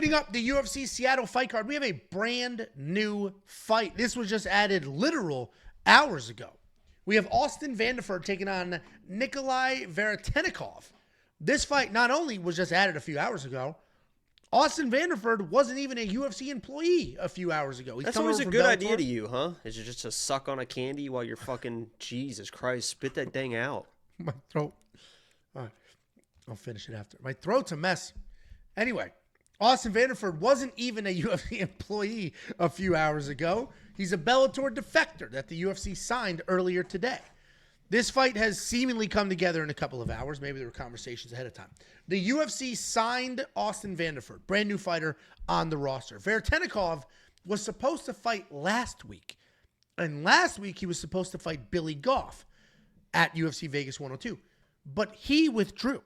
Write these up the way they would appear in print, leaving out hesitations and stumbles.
Opening up the UFC Seattle fight card, we have a brand new fight. This was just added literal hours ago. We have Austin Vanderford taking on Nikolay Veretennikov. This fight not only was just added a few hours ago, Austin Vanderford wasn't even a UFC employee a few hours ago. That's always a good idea to you, huh? Is it just to suck on a candy while you're fucking, Jesus Christ, spit that thing out. My throat. All right. I'll finish it after. My throat's a mess. Anyway, Austin Vanderford wasn't even a UFC employee a few hours ago. He's a Bellator defector that the UFC signed earlier today. This fight has seemingly come together in a couple of hours. Maybe there were conversations ahead of time. The UFC signed Austin Vanderford, brand new fighter on the roster. Veretennikov was supposed to fight last week. And last week he was supposed to fight Billy Goff at UFC Vegas 102. But he withdrew.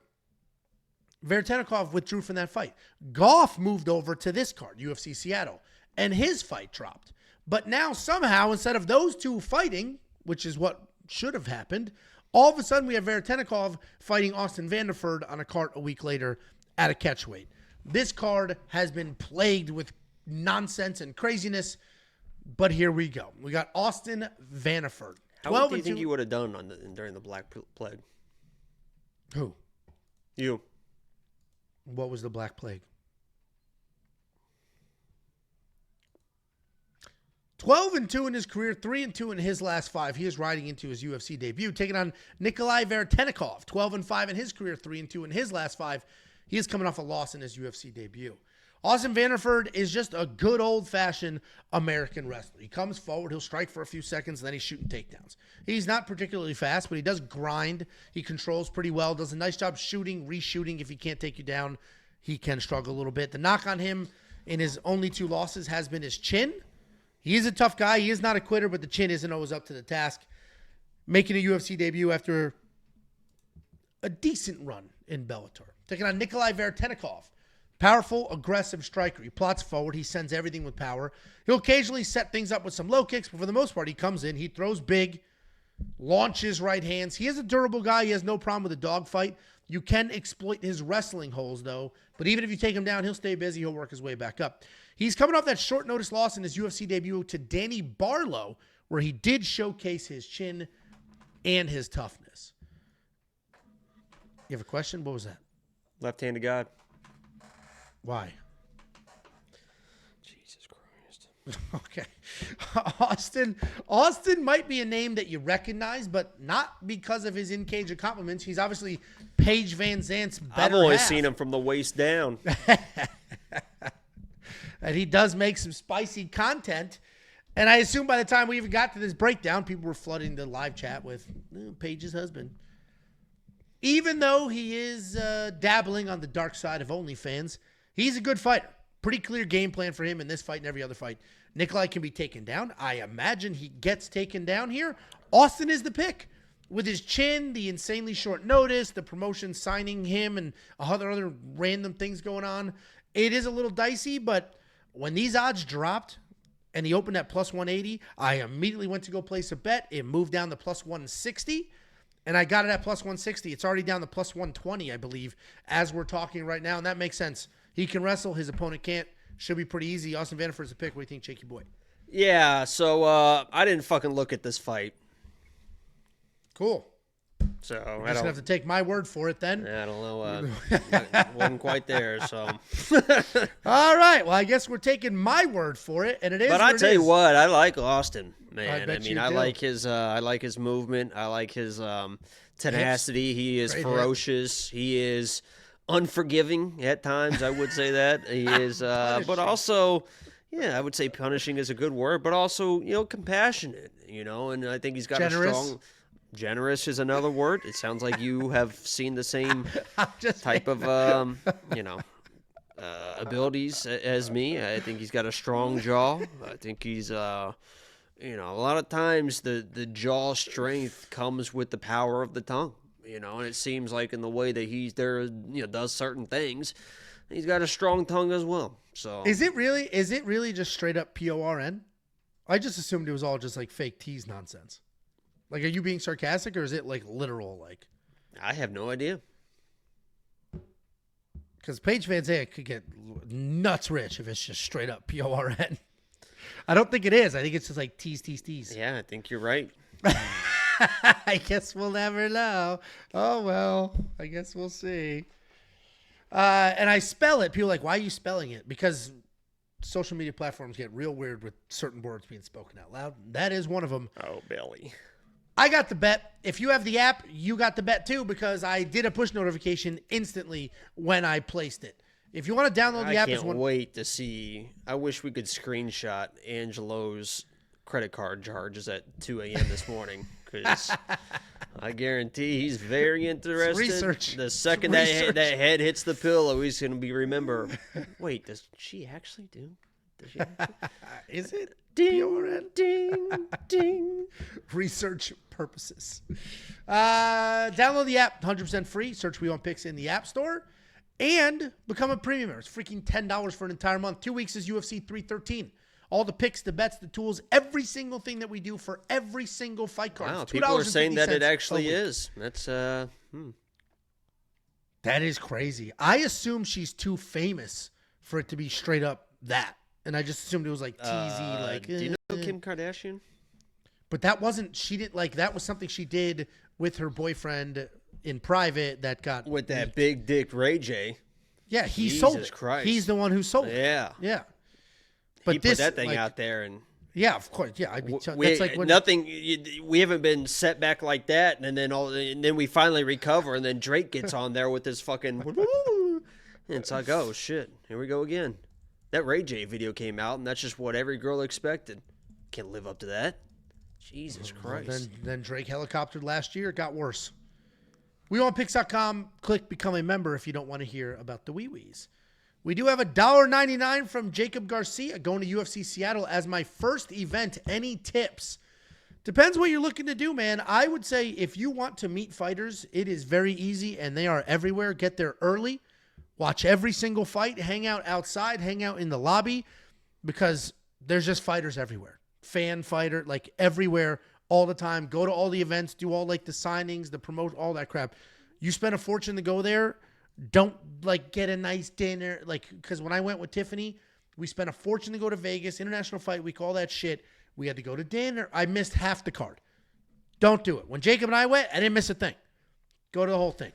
Veretennikov withdrew from that fight. Goff moved over to this card, UFC Seattle, and his fight dropped. But now somehow, instead of those two fighting, which is what should have happened, all of a sudden we have Veretennikov fighting Austin Vanderford on a card a week later at a catchweight. This card has been plagued with nonsense and craziness, but here we go. We got Austin Vanderford. How do you think you would have done during the Black Plague? Who? You. What was the Black Plague? 12-2 in his career, 3-2 in his last 5. He is riding into his UFC debut, taking on Nikolay Veretennikov. 12-5 in his career, 3-2 in his last 5. He is coming off a loss in his UFC debut. Austin Vanderford is just a good old-fashioned American wrestler. He comes forward, he'll strike for a few seconds, and then he's shooting takedowns. He's not particularly fast, but he does grind. He controls pretty well, does a nice job shooting, reshooting. If he can't take you down, he can struggle a little bit. The knock on him in his only 2 losses has been his chin. He is a tough guy. He is not a quitter, but the chin isn't always up to the task. Making a UFC debut after a decent run in Bellator. Taking on Nikolay Veretennikov. Powerful, aggressive striker. He plots forward. He sends everything with power. He'll occasionally set things up with some low kicks, but for the most part, he comes in. He throws big, launches right hands. He is a durable guy. He has no problem with a dogfight. You can exploit his wrestling holes, though. But even if you take him down, he'll stay busy. He'll work his way back up. He's coming off that short notice loss in his UFC debut to Danny Barlow, where he did showcase his chin and his toughness. You have a question? What was that? Left-handed guy. Why? Jesus Christ. Okay. Austin might be a name that you recognize, but not because of his in-cage accomplishments. He's obviously Paige Van Zant's better I've always half. seen him from the waist down. And he does make some spicy content. And I assume by the time we even got to this breakdown, people were flooding the live chat with Paige's husband. Even though he is dabbling on the dark side of OnlyFans, he's a good fighter. Pretty clear game plan for him in this fight and every other fight. Nikolay can be taken down. I imagine he gets taken down here. Austin is the pick. With his chin, the insanely short notice, the promotion signing him, and other random things going on, it is a little dicey, but when these odds dropped and he opened at plus 180, I immediately went to go place a bet. It moved down to plus 160, and I got it at plus 160. It's already down to plus 120, I believe, as we're talking right now, and that makes sense. He can wrestle. His opponent can't. Should be pretty easy. Austin Vanderford's a pick. What do you think, Jakey boy? Yeah, so I didn't fucking look at this fight. Cool. So You're just going to have to take my word for it then. I don't know. Wasn't quite there, so. All right. Well, I guess we're taking my word for it, and it is. But I tell you what, I like Austin, man. I like his movement. I like his tenacity. He is ferocious. He is unforgiving at times. I would say that he is, but also, yeah, I would say punishing is a good word, but also, compassionate. And I think he's got a strong. Generous is another word. It sounds like you have seen the same type of, abilities as me. I think he's got a strong jaw. I think he's, a lot of times the jaw strength comes with the power of the tongue, and it seems like in the way that he's there, does certain things, he's got a strong tongue as well. So is it really just straight up PORN? I just assumed it was all just like fake tease nonsense. Like, are you being sarcastic, or is it, like, literal, like? I have no idea. Because Paige Van Zandt could get nuts rich if it's just straight up PORN. I don't think it is. I think it's just like tease. Yeah, I think you're right. I guess we'll never know. Oh, well, I guess we'll see. And I spell it. People are like, why are you spelling it? Because social media platforms get real weird with certain words being spoken out loud. That is one of them. Oh, Billy. I got the bet. If you have the app, you got the bet too, because I did a push notification instantly when I placed it. If you want to download the app, I can't wait to see. I wish we could screenshot Angelo's credit card charges at 2 a.m. this morning, because I guarantee he's very interested. Research. The second that head hits the pillow, he's going to be remember. Wait, does she actually do? Does she actually? Is it? Ding, ding, ding. Research purposes. Download the app, 100% free. Search We Want Picks in the App Store. And become a premium member. It's freaking $10 for an entire month. 2 weeks is UFC 313. All the picks, the bets, the tools, every single thing that we do for every single fight card. Wow, people are saying that it actually is. That's That is crazy. I assume she's too famous for it to be straight up that. And I just assumed it was like teasy, do you know Kim Kardashian? But that wasn't, she didn't, like, that was something she did with her boyfriend in private that got. With that big dick Ray J. Yeah, he sold it. Christ. He's the one who sold it. Yeah. Yeah. But he put that thing out there. And yeah, of course. Yeah. I'd be that's like when, we haven't been set back like that. And then we finally recover. And then Drake gets on there with his fucking. And it's like, oh, shit. Here we go again. That Ray J video came out, and that's just what every girl expected. Can't live up to that. Jesus Christ. Then Drake helicoptered last year. It got worse. WeWantPicks.com. Click Become a Member if you don't want to hear about the wee-wees. We do have $1.99 from Jacob Garcia going to UFC Seattle as my first event. Any tips? Depends what you're looking to do, man. I would say if you want to meet fighters, it is very easy, and they are everywhere. Get there early. Watch every single fight, hang out outside, hang out in the lobby, because there's just fighters everywhere. Fan fighter, like everywhere, all the time. Go to all the events, do all like the signings, the promote, all that crap. You spend a fortune to go there. Don't like get a nice dinner. Like, because when I went with Tiffany, we spent a fortune to go to Vegas, International Fight Week, all that shit. We had to go to dinner. I missed half the card. Don't do it. When Jacob and I went, I didn't miss a thing. Go to the whole thing.